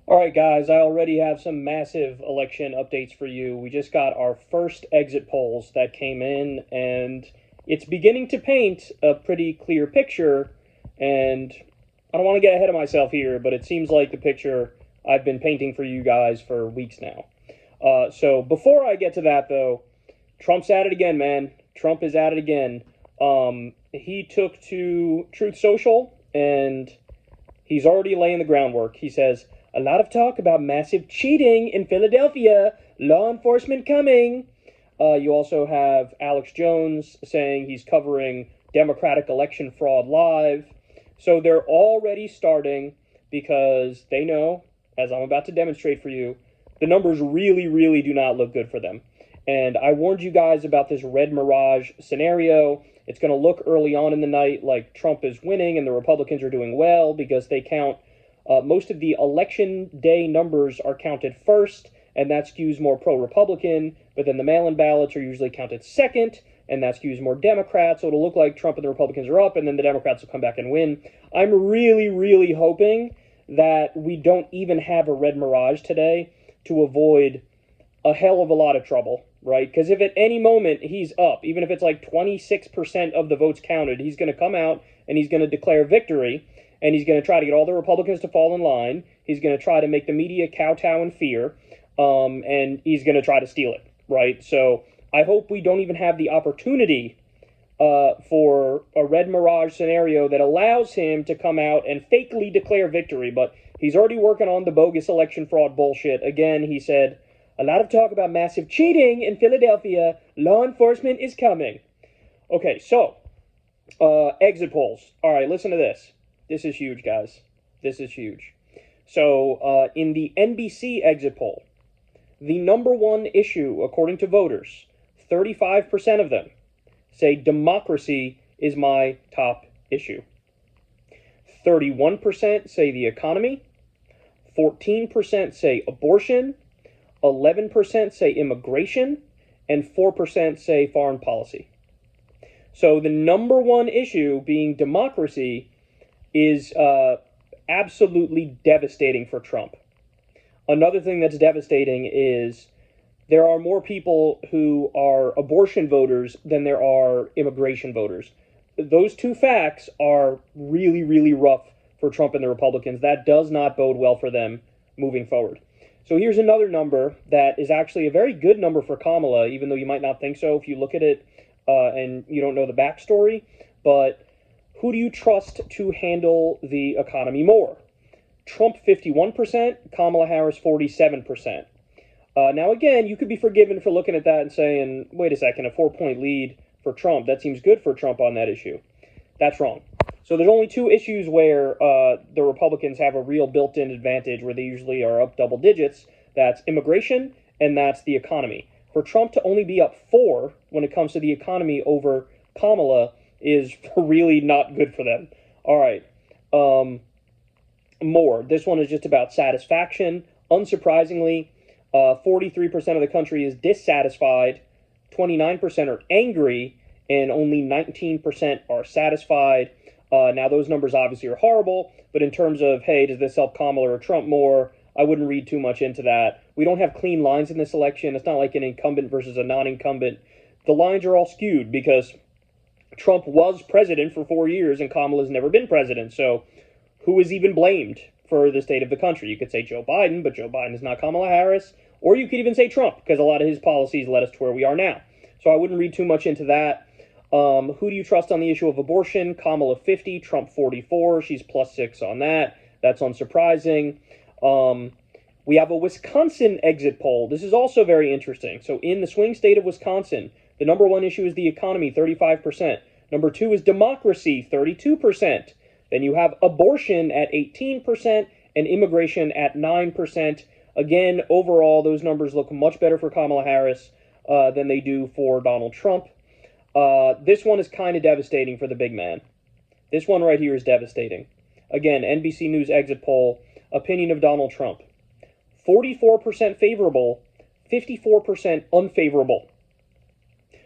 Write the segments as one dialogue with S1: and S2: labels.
S1: All right, guys, I already have some massive election updates for you. We just got our first exit polls that came in, and it's beginning to paint a pretty clear picture. And I don't want to get ahead of myself here, but it seems like the picture I've been painting for you guys for weeks now. So before I get to that, though, Trump's at it again, man. Trump is at it again. He took to Truth Social, and he's already laying the groundwork. He says, a lot of talk about massive cheating in Philadelphia, law enforcement coming. You also have Alex Jones saying he's covering Democratic election fraud live. So they're already starting because they know, as I'm about to demonstrate for you, the numbers really, really do not look good for them. And I warned you guys about this red mirage scenario. It's going to look early on in the night like Trump is winning and the Republicans are doing well because they count most of the election day numbers are counted first, and that skews more pro-Republican, but then the mail-in ballots are usually counted second, and that skews more Democrat, so it'll look like Trump and the Republicans are up, and then the Democrats will come back and win. I'm really, really hoping that we don't even have a red mirage today to avoid a hell of a lot of trouble, right? Because if at any moment he's up, even if it's like 26% of the votes counted, he's going to come out and he's going to declare victory, and he's going to try to get all the Republicans to fall in line. He's going to try to make the media kowtow in fear, and he's going to try to steal it, right? So I hope we don't even have the opportunity for a red mirage scenario that allows him to come out and fakely declare victory. But he's already working on the bogus election fraud bullshit. Again, he said, a lot of talk about massive cheating in Philadelphia. Law enforcement is coming. Okay, so exit polls. All right, listen to this. This is huge, guys. This is huge. So in the NBC exit poll, the number one issue, according to voters, 35% of them say democracy is my top issue. 31% say the economy. 14% say abortion. 11% say immigration. And 4% say foreign policy. So the number one issue being democracy is absolutely devastating for Trump. Another thing that's devastating is there are more people who are abortion voters than there are immigration voters. Those two facts are really, really rough for Trump and the Republicans. That does not bode well for them moving forward. So here's another number that is actually a very good number for Kamala, even though you might not think so if you look at it and you don't know the backstory. But who do you trust to handle the economy more? Trump 51%, Kamala Harris 47%. Now, again, you could be forgiven for looking at that and saying, wait a second, a 4-point lead for Trump. That seems good for Trump on that issue. That's wrong. So there's only two issues where the Republicans have a real built-in advantage, where they usually are up double digits. That's immigration and that's the economy. For Trump to only be up 4 when it comes to the economy over Kamala is really not good for them. All right. More. This one is just about satisfaction. Unsurprisingly, 43% of the country is dissatisfied, 29% are angry, and only 19% are satisfied. Now, those numbers obviously are horrible, but in terms of, hey, does this help Kamala or Trump more, I wouldn't read too much into that. We don't have clean lines in this election. It's not like an incumbent versus a non-incumbent. The lines are all skewed because Trump was president for 4 years and Kamala's never been president. So who is even blamed for the state of the country? You could say Joe Biden, but Joe Biden is not Kamala Harris. Or you could even say Trump, because a lot of his policies led us to where we are now. So I wouldn't read too much into that. Who do you trust on the issue of abortion? Kamala 50, Trump 44. She's +6 on that. That's unsurprising. We have a Wisconsin exit poll. This is also very interesting. So in the swing state of Wisconsin, the number one issue is the economy, 35%. Number two is democracy, 32%. Then you have abortion at 18% and immigration at 9%. Again, overall, those numbers look much better for Kamala Harris than they do for Donald Trump. This one is kind of devastating for the big man. This one right here is devastating. Again, NBC News exit poll, opinion of Donald Trump. 44% favorable, 54% unfavorable.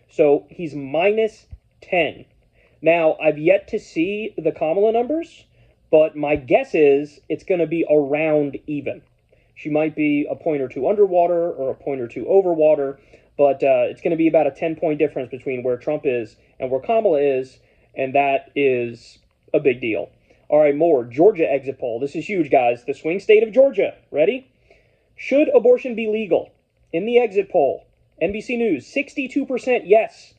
S1: So he's -10. Now, I've yet to see the Kamala numbers, but my guess is it's going to be around even. She might be a point or two underwater or a point or two over water, but it's going to be about a 10-point difference between where Trump is and where Kamala is, and that is a big deal. All right, more. Georgia exit poll. This is huge, guys. The swing state of Georgia. Ready? Should abortion be legal? In the exit poll, NBC News, 62% yes,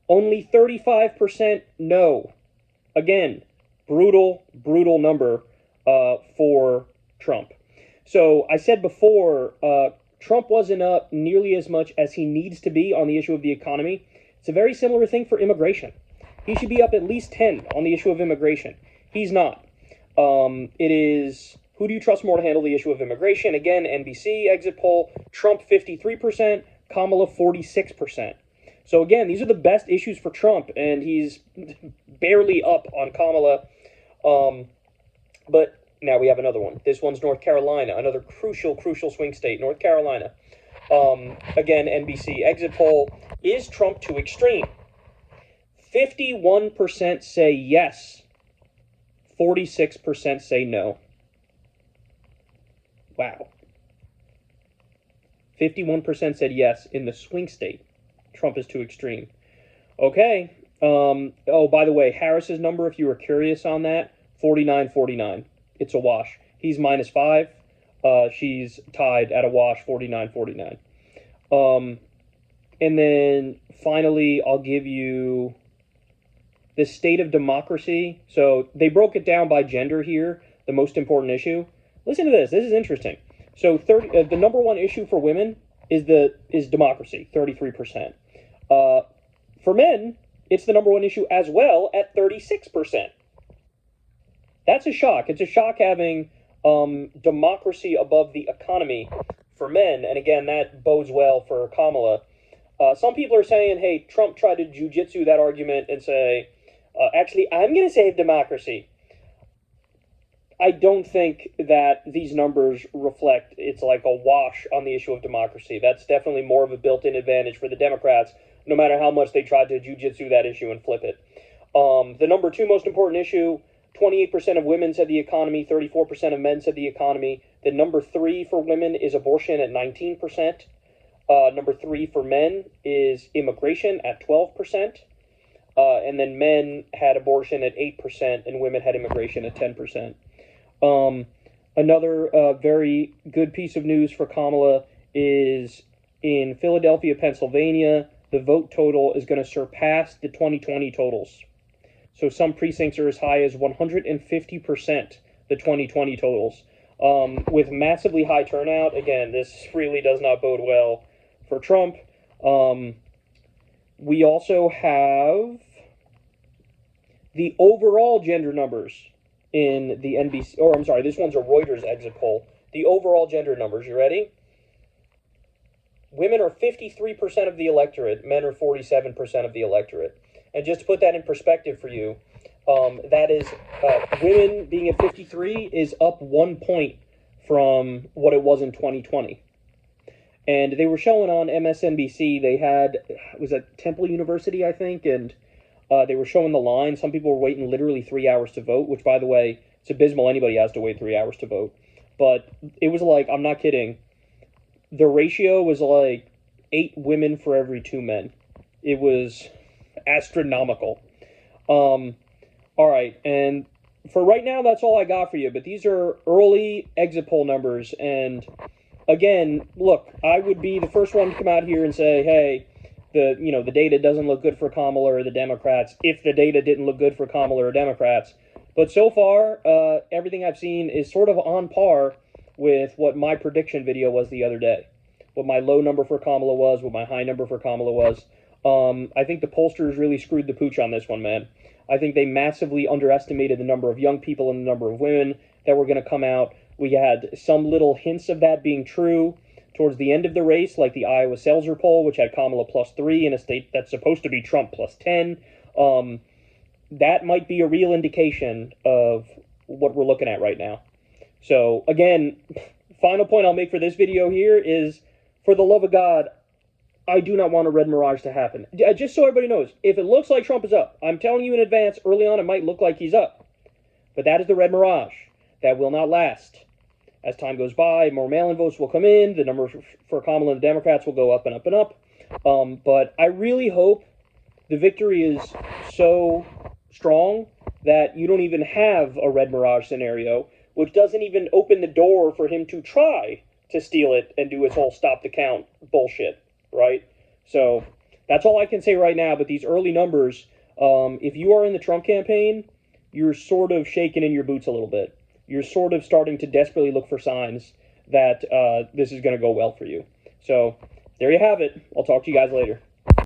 S1: only 35% no. Again, brutal, brutal number for Trump. So I said before, Trump wasn't up nearly as much as he needs to be on the issue of the economy. It's a very similar thing for immigration. He should be up at least 10 on the issue of immigration. He's not. It is, who do you trust more to handle the issue of immigration? Again, NBC exit poll, Trump 53%, Kamala 46%. So again, these are the best issues for Trump, and he's barely up on Kamala. But now we have another one. This one's North Carolina, another crucial swing state, North Carolina. Again, NBC exit poll, is Trump too extreme? 51% say yes, 46% say no. Wow. 51% said yes in the swing state. Trump is too extreme. Okay. Oh, by the way, Harris's number, if you were curious on that, 49-49. It's a wash. He's -5. She's tied at a wash, 49-49. And then finally, I'll give you the state of democracy. So they broke it down by gender here, the most important issue. Listen to this. This is interesting. So the number one issue for women is democracy, 33%. For men, it's the number one issue as well at 36%. That's a shock. It's a shock having democracy above the economy for men. And again, that bodes well for Kamala. Some people are saying, hey, Trump tried to jujitsu that argument and say, actually, I'm going to save democracy. I don't think that these numbers reflect it's like a wash on the issue of democracy. That's definitely more of a built-in advantage for the Democrats, no matter how much they tried to jujitsu that issue and flip it. The number two most important issue, 28% of women said the economy, 34% of men said the economy. The number three for women is abortion at 19%. Number three for men is immigration at 12%. And then men had abortion at 8% and women had immigration at 10%. Another very good piece of news for Kamala is in Philadelphia, Pennsylvania, the vote total is going to surpass the 2020 totals. So some precincts are as high as 150%, the 2020 totals. With massively high turnout, again, this really does not bode well for Trump. We also have the overall gender numbers in the NBC, or I'm sorry, this one's a Reuters exit poll. The overall gender numbers, you ready? Women are 53% of the electorate, men are 47% of the electorate. And just to put that in perspective for you, that is, women being at 53 is up 1 point from what it was in 2020. And they were showing on MSNBC, they had, was at Temple University, I think, and they were showing the line. Some people were waiting literally 3 hours to vote, which, by the way, it's abysmal anybody has to wait 3 hours to vote. But it was like, I'm not kidding, the ratio was like 8 women for every 2 men. It was astronomical. All right, and for right now, that's all I got for you. But these are early exit poll numbers. And again, look, I would be the first one to come out here and say, hey, the data doesn't look good for Kamala or the Democrats, if the data didn't look good for Kamala or Democrats. But so far, everything I've seen is sort of on par with what my prediction video was the other day. What my low number for Kamala was, what my high number for Kamala was. I think the pollsters really screwed the pooch on this one, man. I think they massively underestimated the number of young people and the number of women that were going to come out. We had some little hints of that being true towards the end of the race, like the Iowa Seltzer poll, which had Kamala +3 in a state that's supposed to be Trump +10. That might be a real indication of what we're looking at right now. So, again, final point I'll make for this video here is, for the love of God, I do not want a red mirage to happen. Just so everybody knows, if it looks like Trump is up, I'm telling you in advance, early on it might look like he's up. But that is the red mirage. That will not last. as time goes by, more mail-in votes will come in. The numbers for Kamala and the Democrats will go up and up and up. But I really hope the victory is so strong that you don't even have a red mirage scenario, which doesn't even open the door for him to try to steal it and do his whole stop the count bullshit, right? So that's all I can say right now. But these early numbers, if you are in the Trump campaign, you're sort of shaking in your boots a little bit. You're sort of starting to desperately look for signs that this is going to go well for you. So there you have it. I'll talk to you guys later.